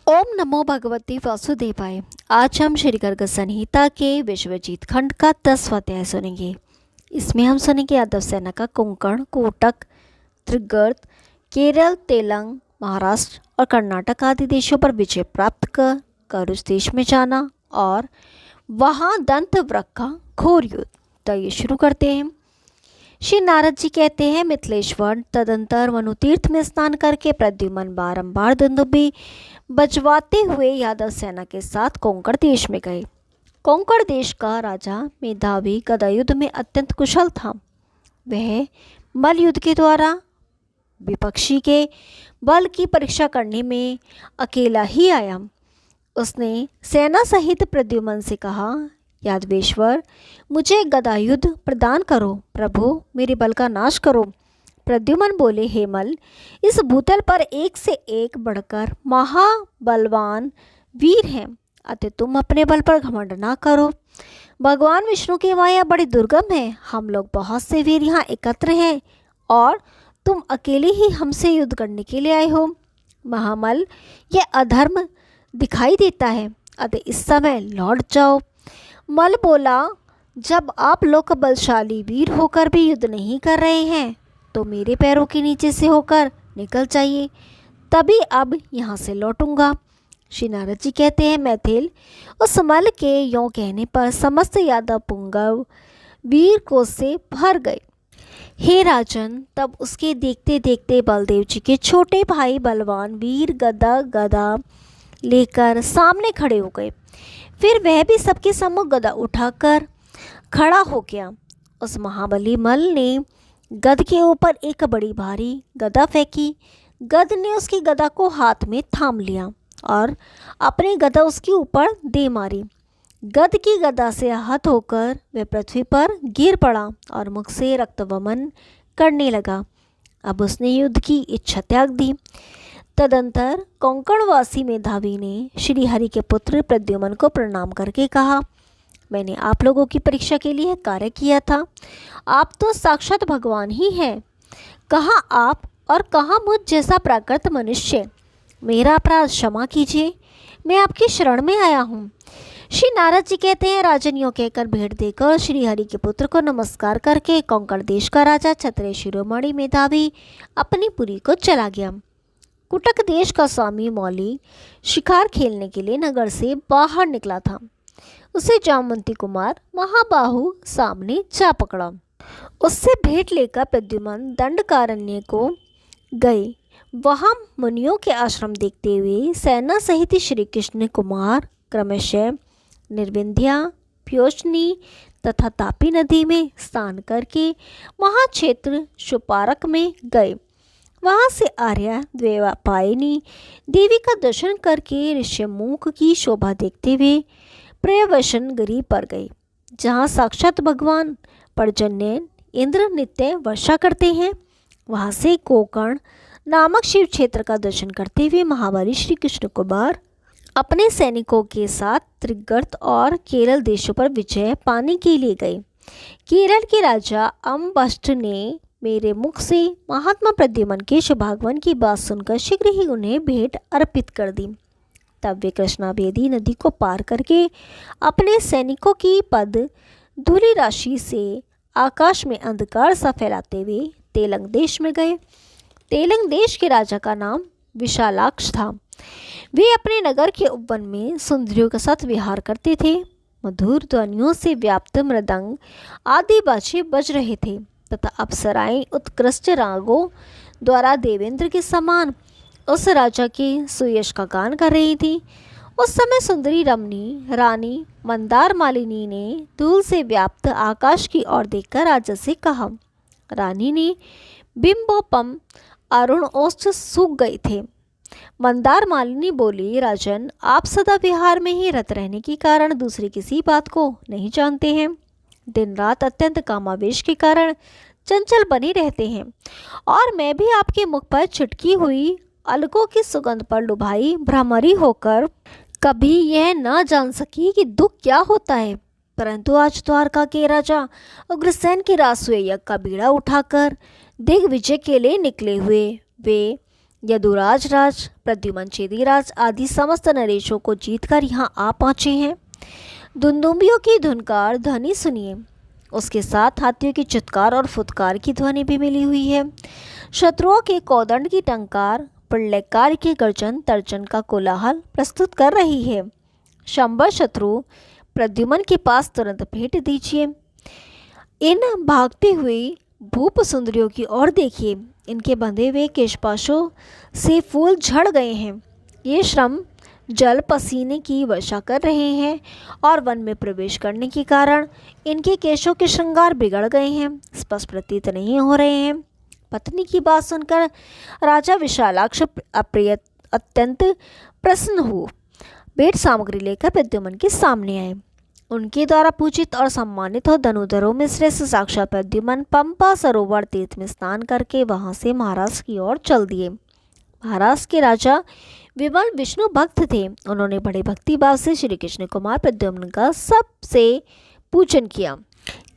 ओम नमो भगवते वासुदेवाय। आज हम श्री गर्ग संहिता के विश्वजीत खंड का 10वां अध्याय सुनेंगे। इसमें हम सुनेंगे यादव सेना का कोंकण, कोटक, त्रिगर्त, केरल, तेलंग, महाराष्ट्र और कर्नाटक आदि देशों पर विजय प्राप्त कर उस देश में जाना और वहाँ दंत वृक्क का घोर युद्ध। तो ये शुरू करते हैं। श्री नारद जी कहते हैं, मिथिलेश्वर तदंतर मनुतीर्थ में स्नान करके प्रद्युम्न बारंबार दुंदुभि बजवाते हुए यादव सेना के साथ कोंकण देश में गए। कोंकण देश का राजा मेधावी गदा युद्ध में अत्यंत कुशल था। वह मल्ल युद्ध के द्वारा विपक्षी के बल की परीक्षा करने में अकेला ही आया। उसने सेना सहित प्रद्युम्न से कहा, यादवेश्वर, मुझे गदा युद्ध प्रदान करो। प्रभु, मेरे बल का नाश करो। प्रद्युम्न बोले, हे मल्ल, इस भूतल पर एक से एक बढ़कर महाबलवान वीर हैं, अतः तुम अपने बल पर घमंड ना करो। भगवान विष्णु की माया बड़ी दुर्गम है। हम लोग बहुत से वीर यहाँ एकत्र हैं और तुम अकेले ही हमसे युद्ध करने के लिए आए हो। महामल्ल, यह अधर्म दिखाई देता है, अतः इस समय लौट जाओ। मल्ल बोला, जब आप लोग बलशाली वीर होकर भी युद्ध नहीं कर रहे हैं तो मेरे पैरों के नीचे से होकर निकल जाइए, तभी अब यहाँ से लौटूंगा। श्री नारद जी कहते हैं, मैथिल, उस मल्ल के यों कहने पर समस्त यादव पुंगव वीर को से भर गए। हे राजन, तब उसके देखते देखते बलदेव जी के छोटे भाई बलवान वीर गदा लेकर सामने खड़े हो गए। फिर वह भी सबके सम्मुख गदा उठाकर खड़ा हो गया। उस महाबली मल्ल ने गद के ऊपर एक बड़ी भारी गदा फेंकी। गद ने उसकी गदा को हाथ में थाम लिया और अपनी गदा उसके ऊपर दे मारी। गद की गदा से आहत होकर वह पृथ्वी पर गिर पड़ा और मुख से रक्तवमन करने लगा। अब उसने युद्ध की इच्छा त्याग दी। तदंतर कोंकणवासी मेधावी ने श्री हरि के पुत्र प्रद्युम्न को प्रणाम करके कहा, मैंने आप लोगों की परीक्षा के लिए कार्य किया था। आप तो साक्षात भगवान ही हैं। कहाँ आप और कहाँ मुझ जैसा प्राकृत मनुष्य। मेरा अपराध क्षमा कीजिए, मैं आपकी शरण में आया हूँ। श्री नारद जी कहते हैं, राजन यों कहकर भेंट देकर श्री हरि के पुत्र को नमस्कार करके कोंकण देश का राजा क्षत्रिय शिरोमणि मेधावी अपनी पुरी को चला गया। कुटक देश का स्वामी मौली शिकार खेलने के लिए नगर से बाहर निकला था। उसे जामवंती कुमार महाबाहु सामने जा पकड़ा। उससे भेंट लेकर प्रद्युम्न दंडकारण्य को गए। वहां मुनियों के आश्रम देखते हुए सेना सहित श्री कृष्ण कुमार क्रमशः निर्विंध्या, प्योष्णी तथा तापी नदी में स्नान करके महाक्षेत्र शुपारक में गए। वहाँ से आर्या द्वैपायनी देवी का दर्शन करके ऋष्यमुख की शोभा देखते हुए प्रयवसन गिरी पर गए, जहाँ साक्षात भगवान पर्जन्य इंद्र नित्य वर्षा करते हैं। वहाँ से कोंकण नामक शिव क्षेत्र का दर्शन करते हुए महाबली श्री कृष्ण कुमार अपने सैनिकों के साथ त्रिगर्त और केरल देशों पर विजय पाने के लिए गए। केरल के राजा अम्बष्ट ने मेरे मुख से महात्मा प्रद्युम्न के शुभागमन की बात सुनकर शीघ्र ही उन्हें भेंट अर्पित कर दी। तब वे कृष्णावेदी नदी को पार करके अपने सैनिकों की पद धूलि राशि से आकाश में अंधकार सा फैलाते हुए तेलंग देश में गए। तेलंग देश के राजा का नाम विशालाक्ष था। वे अपने नगर के उपवन में सुंदरियों के साथ विहार करते थे। मधुर ध्वनियों से व्याप्त मृदंग आदि बाजे बज रहे थे तथा अप्सराएं उत्कृष्ट रागों द्वारा देवेंद्र के समान उस राजा के सुयश का गान कर रही थी। उस समय सुंदरी रमणी रानी मंदार मालिनी ने धूल से व्याप्त आकाश की ओर देखकर राजा से कहा। रानी ने बिंबोपम अरुण ओष्ठ सूख गए थे। मंदार मालिनी बोली, राजन, आप सदा विहार में ही रत रहने के कारण दूसरी किसी बात को नहीं जानते हैं। दिन रात अत्यंत कामावेश के कारण चंचल बने रहते हैं और मैं भी आपके मुख पर छिटकी हुई अलकों की सुगंध पर लुभाई भ्रमरी होकर कभी यह न जान सकी कि दुख क्या होता है। परंतु आज द्वारका के राजा उग्रसेन के रासुए यज्ञ का बीड़ा उठाकर दिग्विजय के लिए निकले हुए वे यदुराज राज, प्रद्युमन चेदीराज आदि समस्त नरेशों को जीतकर यहाँ आ पहुँचे हैं। दुंदुभियों की धुनकार ध्वनि सुनिए, उसके साथ हाथियों की चित्कार और फुदकार की ध्वनि भी मिली हुई है। शत्रुओं के कौदंड की टंकार, प्रलयकार के गर्जन तर्जन का कोलाहल प्रस्तुत कर रही है। शंबर शत्रु प्रद्युमन के पास तुरंत भेंट दीजिए। इन भागती हुई भूप सुंदरियों की ओर देखिए, इनके बंधे हुए केशपाशों से फूल झड़ गए हैं। ये श्रम जल पसीने की वर्षा कर रहे हैं और वन में प्रवेश करने के कारण इनके केशों के श्रृंगार बिगड़ गए हैं, स्पष्ट प्रतीत नहीं हो रहे हैं। पत्नी की बात सुनकर राजा विशालाक्ष अत्यंत प्रसन्न हो भेंट सामग्री लेकर प्रद्युमन के सामने आए। उनके द्वारा पूजित और सम्मानित हो धनुधरों में श्रेष्ठ साक्षात प्रद्युमन पंपा सरोवर तीर्थ में स्नान करके वहां से महाराष्ट्र की ओर चल दिए। महाराष्ट्र के राजा विमल विष्णु भक्त थे। उन्होंने बड़े भक्तिभाव से श्री कृष्ण कुमार प्रद्युम्न का सबसे पूजन किया।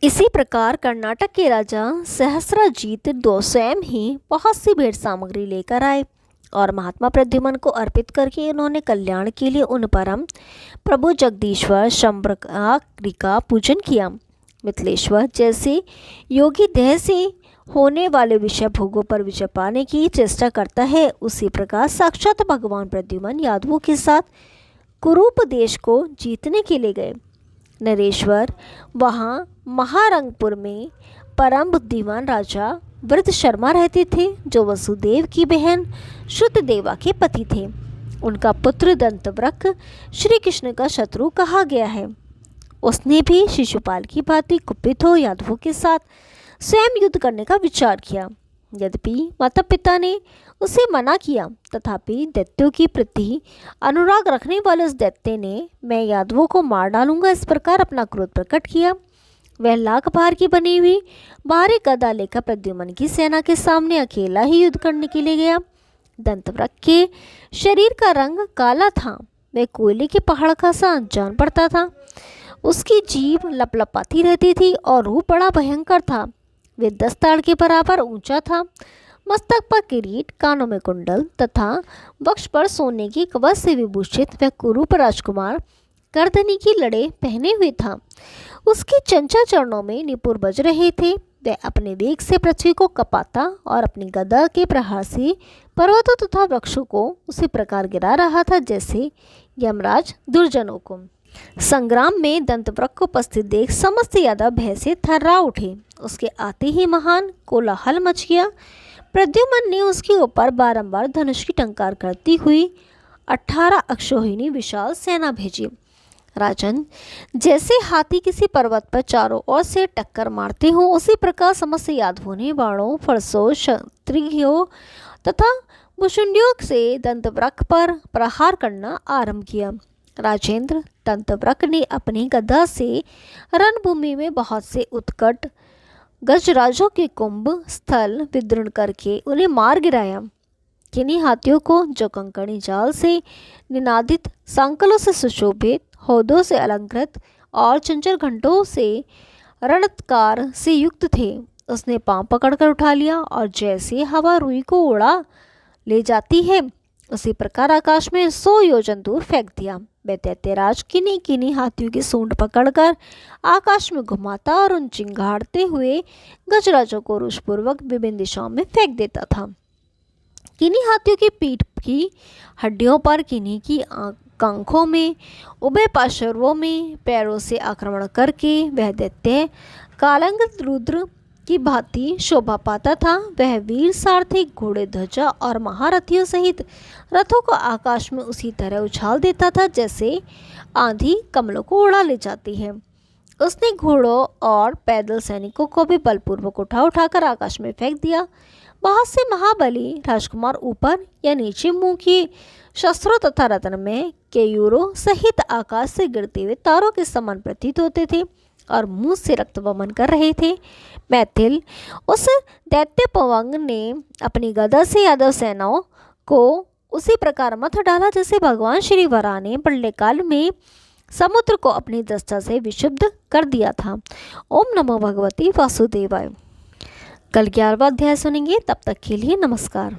इसी प्रकार कर्नाटक के राजा सहस्त्रजीत स्वयं ही बहुत सी भेंट सामग्री लेकर आए और महात्मा प्रद्युमन को अर्पित करके उन्होंने कल्याण के लिए उन परम प्रभु जगदीश्वर शंबरकारी का पूजन किया। मिथिलेश्वर जैसे योगी देह से होने वाले विषय भोगों पर विजय पाने की चेष्टा करता है, उसी प्रकार साक्षात भगवान प्रद्युमन यादवों के साथ कुरूप देश को जीतने के लिए गए। नरेश्वर वहाँ महारंगपुर में परम बुद्धिमान राजा वृद्ध शर्मा रहते थे, जो वसुदेव की बहन श्रुतदेवा के पति थे। उनका पुत्र दंतवृक श्री कृष्ण का शत्रु कहा गया है। उसने भी शिशुपाल की भांति कुपित हो यादवों के साथ स्वयं युद्ध करने का विचार किया। यद्यपि माता पिता ने उसे मना किया, तथापि दैत्यों की प्रति अनुराग रखने वाले उस दैत्य ने मैं यादवों को मार डालूंगा इस प्रकार अपना क्रोध प्रकट किया। वह लाख भार की बनी हुई भारी गदा लेकर प्रद्युमन की सेना के सामने अकेला ही युद्ध करने के लिए गया। दंतवृक के शरीर का रंग काला था, वह कोयले के पहाड़ का सा जान पड़ता था। उसकी जीभ लपलपाती रहती थी और रूप बड़ा भयंकर था। वे 10 ताड़ के बराबर ऊंचा था। मस्तक पर किरीट, कानों में कुंडल तथा वक्ष पर सोने की कवच से विभूषित वह कुरूप राजकुमार करधनी की लड़े पहने हुए था। उसके चंचल चरणों में निपुर बज रहे थे। वह अपने वेग से पृथ्वी को कपाता और अपनी गदा के प्रहार से पर्वतों तथा वृक्षों को उसी प्रकार गिरा रहा था जैसे यमराज दुर्जनों को। संग्राम में दंतवृक को उपस्थित देख समस्त यादव भय से थर्रा उठे। उसके आते ही महान कोलाहल मच गया। प्रद्युमन ने उसके ऊपर बारंबार धनुष की टंकार करती हुई 18 अक्षौहिणी विशाल सेना भेजी। राजन, जैसे हाथी किसी पर्वत पर चारों ओर से टक्कर मारते हों, उसी प्रकार समस्त यादवों ने बाणों, फरसों, क्षत्रियों तथा मुशुंडियों से दंतवृक पर प्रहार करना आरंभ किया। राजेंद्र, दंतवृक ने अपनी गदा से रणभूमि में बहुत से उत्कट गजराजों के कुंभ स्थल विदृढ़ करके उन्हें मार गिराया। किन्हीं हाथियों को जो कंकणी जाल से निनादित, सांकलों से सुशोभित, हौदों से अलंकृत और चंचल घंटों से रणत्कार से युक्त थे, उसने पांव पकड़कर उठा लिया और जैसे हवा रुई को उड़ा ले जाती है उसी प्रकार आकाश में 100 योजन दूर फेंक दिया। वह दैत्यराज किन्हीं किन्हीं हाथियों की सूंड पकड़कर आकाश में घुमाता और उन चिंगाड़ते हुए गजराजों को रोषपूर्वक विभिन्न दिशाओं में फेंक देता था। किन्हीं हाथियों की पीठ की हड्डियों पर, किन्हीं की कांखों में, उभय पार्श्वों में पैरों से आक्रमण करके वह दैत्य कालंग रुद्र की भांति शोभा पाता था। वह वीर सारथी, घोड़े, ध्वजा और महारथियों सहित रथों को आकाश में उसी तरह उछाल देता था जैसे आंधी कमलों को उड़ा ले जाती है। उसने घोड़ों और पैदल सैनिकों को भी बलपूर्वक उठाकर आकाश में फेंक दिया। बहुत से महाबली राजकुमार ऊपर या नीचे मुंह की शस्त्रों तथा रत्न में केयूरों सहित आकाश से गिरते हुए तारों के समान प्रतीत होते थे और मुंह से रक्त वमन कर रहे थे। मैथिल, उस दैत्य पवंग ने अपनी गदा से यादव सेनाओं को उसी प्रकार मत डाला जैसे भगवान श्री वरा ने प्रलयकाल में समुद्र को अपनी दृष्टा से विशुद्ध कर दिया था। ओम नमो भगवती वासुदेवाय। कल 11वां अध्याय सुनेंगे, तब तक के लिए नमस्कार।